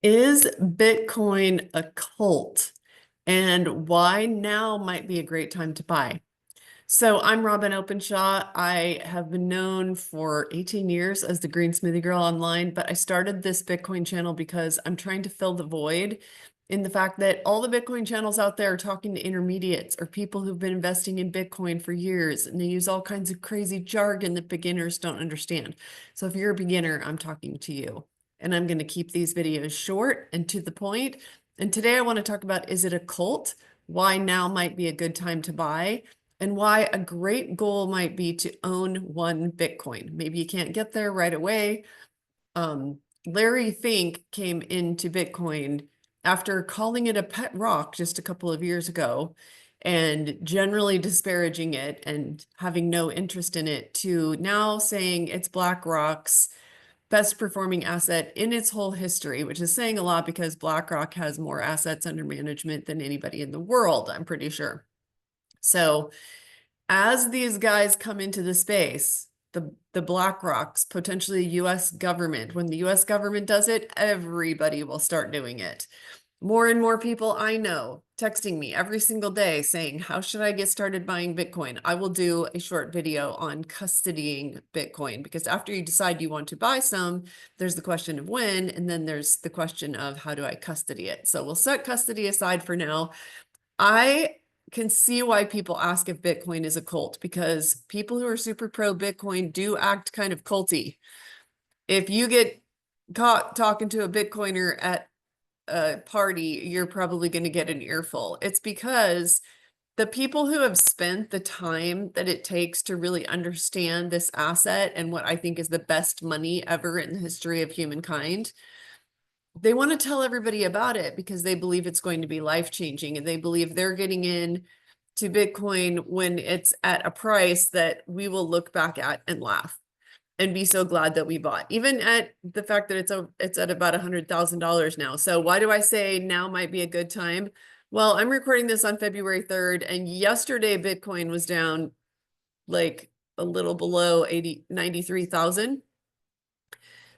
Is Bitcoin a cult? And why now might be a great time to buy? So I'm Robyn Openshaw. I have been known for 18 years as the Green Smoothie Girl online, but I started this Bitcoin channel because I'm trying to fill the void in the fact that all the Bitcoin channels out there are talking to intermediates or people who've been investing in Bitcoin for years, and they use all kinds of crazy jargon that beginners don't understand. So if you're a beginner, I'm talking to you. And I'm going to keep these videos short and to the point. And today I want to talk about, is it a cult? Why now might be a good time to buy? And why a great goal might be to own one Bitcoin. Maybe you can't get there right away. Larry Fink came into Bitcoin after calling it a pet rock just a couple of years ago and generally disparaging it and having no interest in it, to now saying it's BlackRock's best performing asset in its whole history, which is saying a lot because BlackRock has more assets under management than anybody in the world, I'm pretty sure. So as these guys come into the space, the BlackRocks, potentially US government, when the US government does it, everybody will start doing it. More and more people I know texting me every single day saying, how should I get started buying Bitcoin? I will do a short video on custodying Bitcoin, because after you decide you want to buy some, there's the question of when, and then there's the question of how do I custody it? So we'll set custody aside for now. I can see why people ask if Bitcoin is a cult, because people who are super pro Bitcoin do act kind of culty. If you get caught talking to a Bitcoiner at a party, you're probably going to get an earful. It's because the people who have spent the time that it takes to really understand this asset and what I think is the best money ever in the history of humankind, they want to tell everybody about it because they believe it's going to be life-changing, and they believe they're getting in to Bitcoin when it's at a price that we will look back at and laugh and be so glad that we bought, even at the fact that it's at about $100,000 now. So why do I say now might be a good time? Well, I'm recording this on February 3rd, and yesterday Bitcoin was down like a little below 93,000.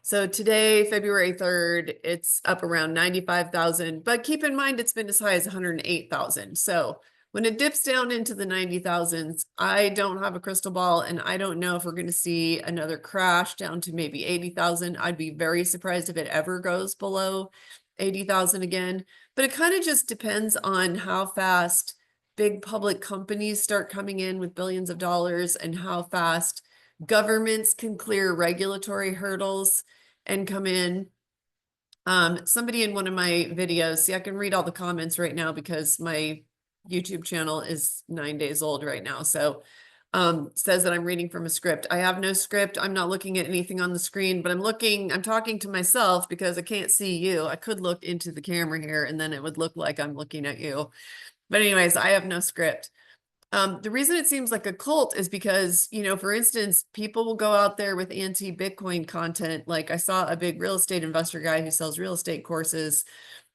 So today, February 3rd, it's up around 95,000, but keep in mind, it's been as high as 108,000. So when it dips down into the 90,000s, I don't have a crystal ball, and I don't know if we're going to see another crash down to maybe 80,000. I'd be very surprised if it ever goes below 80,000 again, but it kind of just depends on how fast big public companies start coming in with billions of dollars and how fast governments can clear regulatory hurdles and come in. Somebody in one of my videos, see, I can read all the comments right now because my YouTube channel is 9 days old right now. So says that I'm reading from a script. I have no script. I'm not looking at anything on the screen, but I'm talking to myself because I can't see you. I could look into the camera here and then it would look like I'm looking at you. But anyways, I have no script. The reason it seems like a cult is because, for instance, people will go out there with anti-Bitcoin content. Like I saw a big real estate investor guy who sells real estate courses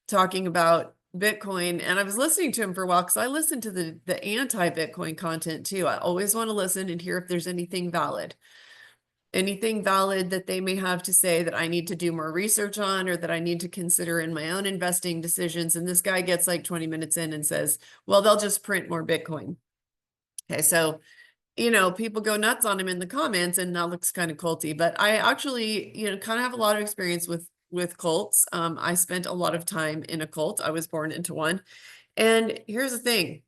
talking about Bitcoin, and I was listening to him for a while because I listen to the anti-Bitcoin content too. I always want to listen and hear if there's anything valid that they may have to say that I need to do more research on or that I need to consider in my own investing decisions. And this guy gets like 20 minutes in and says, well, they'll just print more Bitcoin. Okay, so, people go nuts on him in the comments, and that looks kind of culty. But I actually, kind of have a lot of experience with cults. I spent a lot of time in a cult. I was born into one. And here's the thing.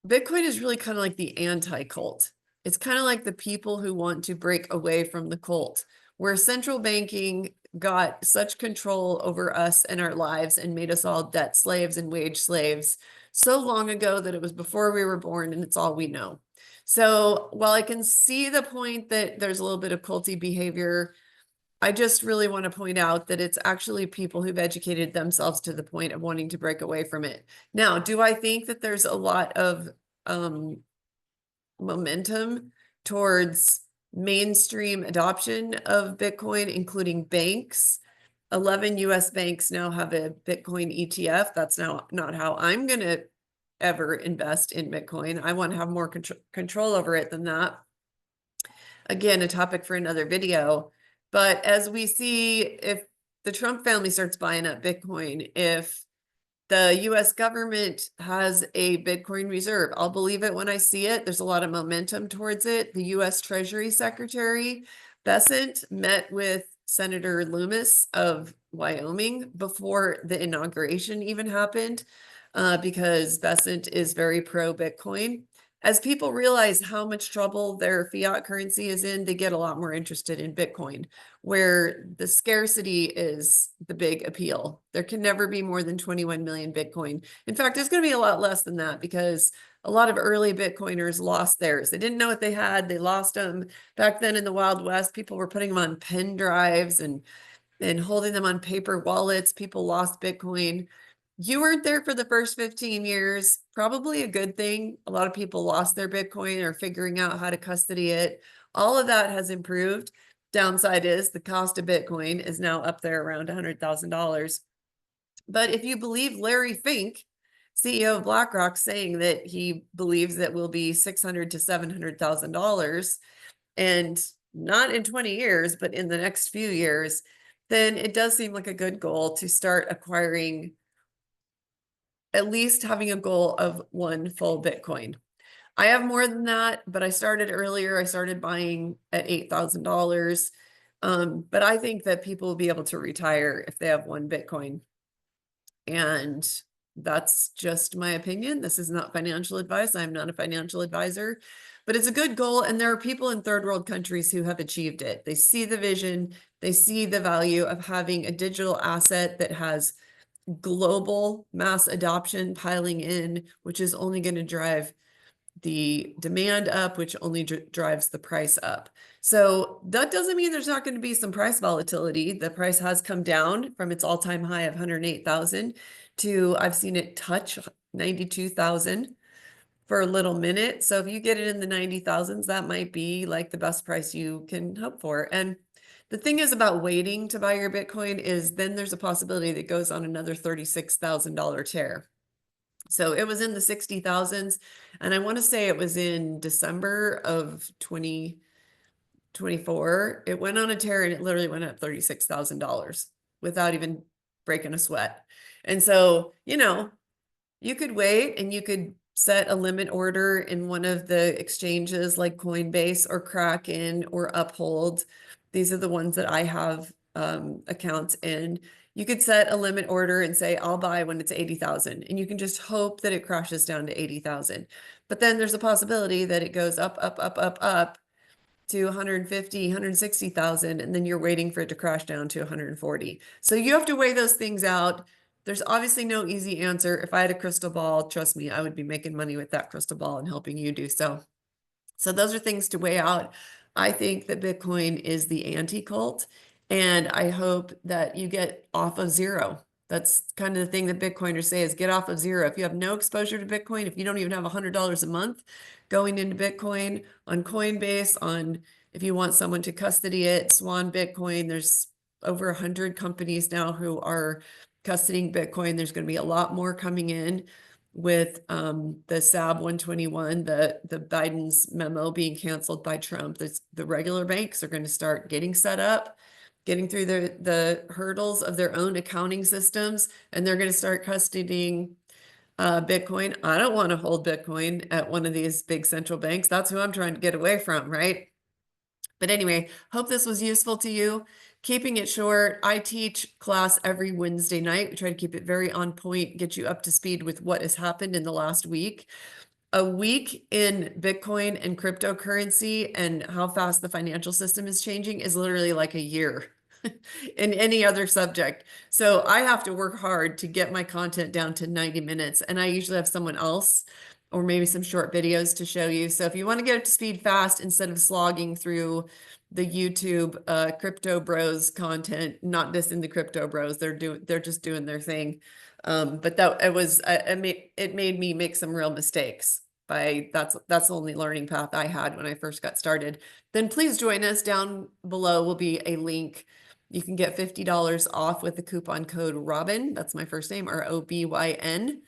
Bitcoin is really kind of like the anti-cult. It's kind of like the people who want to break away from the cult, where central banking got such control over us and our lives and made us all debt slaves and wage slaves so long ago that it was before we were born, and it's all we know. So while I can see the point that there's a little bit of culty behavior, I just really want to point out that it's actually people who've educated themselves to the point of wanting to break away from it. Now, do I think that there's a lot of momentum towards mainstream adoption of Bitcoin, including banks? 11 US banks now have a Bitcoin ETF. That's now not how I'm going to ever invest in Bitcoin. I want to have more control over it than that. Again, a topic for another video. But as we see, if the Trump family starts buying up Bitcoin, if the US government has a Bitcoin reserve, I'll believe it when I see it. There's a lot of momentum towards it. The US Treasury Secretary Bessent met with Senator Loomis of Wyoming before the inauguration even happened, because Bessent is very pro Bitcoin. As people realize how much trouble their fiat currency is in, they get a lot more interested in Bitcoin, where the scarcity is the big appeal. There can never be more than 21 million Bitcoin. In fact, there's going to be a lot less than that, because a lot of early Bitcoiners lost theirs. They didn't know what they had. They lost them. Back then in the Wild West, people were putting them on pen drives and holding them on paper wallets. People lost Bitcoin. You weren't there for the first 15 years, probably a good thing. A lot of people lost their Bitcoin or figuring out how to custody it. All of that has improved. Downside is the cost of Bitcoin is now up there around $100,000. But if you believe Larry Fink, CEO of BlackRock, saying that he believes that will be $600,000 to $700,000, and not in 20 years, but in the next few years, then it does seem like a good goal to start acquiring, at least having a goal of one full Bitcoin. I have more than that, but I started earlier. I started buying at $8,000. But I think that people will be able to retire if they have one Bitcoin. And that's just my opinion. This is not financial advice. I'm not a financial advisor, but it's a good goal. And there are people in third world countries who have achieved it. They see the vision, they see the value of having a digital asset that has global mass adoption piling in, which is only going to drive the demand up, which only drives the price up. So that doesn't mean there's not going to be some price volatility. The price has come down from its all-time high of 108,000 to, I've seen it touch 92,000 for a little minute. So if you get it in the 90,000s, that might be like the best price you can hope for. And the thing is about waiting to buy your Bitcoin is then there's a possibility that it goes on another $36,000 tear. So it was in the 60,000s, and I want to say it was in December of 2024. It went on a tear and it literally went up $36,000 without even breaking a sweat. And so, you could wait and you could set a limit order in one of the exchanges like Coinbase or Kraken or Uphold. These are the ones that I have accounts in. You could set a limit order and say, I'll buy when it's 80,000. And you can just hope that it crashes down to 80,000. But then there's a possibility that it goes up, up, up, up, up to 150, 160,000, and then you're waiting for it to crash down to 140. So you have to weigh those things out. There's obviously no easy answer. If I had a crystal ball, trust me, I would be making money with that crystal ball and helping you do so. So those are things to weigh out. I think that Bitcoin is the anti-cult, and I hope that you get off of zero. That's kind of the thing that Bitcoiners say is get off of zero. If you have no exposure to Bitcoin, if you don't even have $100 a month going into Bitcoin on Coinbase, if you want someone to custody it, Swan Bitcoin, there's over 100 companies now who are custodying Bitcoin. There's going to be a lot more coming in with the SAB 121, the Biden's memo being canceled by Trump. The regular banks are going to start getting set up, getting through the hurdles of their own accounting systems, and they're going to start custodying Bitcoin. I don't want to hold Bitcoin at one of these big central banks. That's who I'm trying to get away from, right? But anyway, hope this was useful to you. Keeping it short, I teach class every Wednesday night. We try to keep it very on point, get you up to speed with what has happened in the last week. A week in Bitcoin and cryptocurrency and how fast the financial system is changing is literally like a year in any other subject. So I have to work hard to get my content down to 90 minutes. And I usually have someone else or maybe some short videos to show you. So if you want to get up to speed fast instead of slogging through the YouTube crypto bros content, not dissing the crypto bros, they're just doing their thing. But that it made me make some real mistakes. That's the only learning path I had when I first got started. Then please join us. Down below will be a link. You can get $50 off with the coupon code Robyn. That's my first name, ROBYN.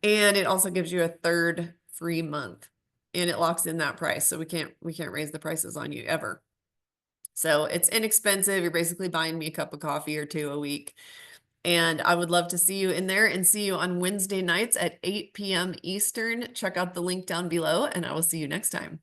And it also gives you a third free month, and it locks in that price. So we can't raise the prices on you ever. So it's inexpensive. You're basically buying me a cup of coffee or two a week. And I would love to see you in there and see you on Wednesday nights at 8 p.m. Eastern. Check out the link down below, and I will see you next time.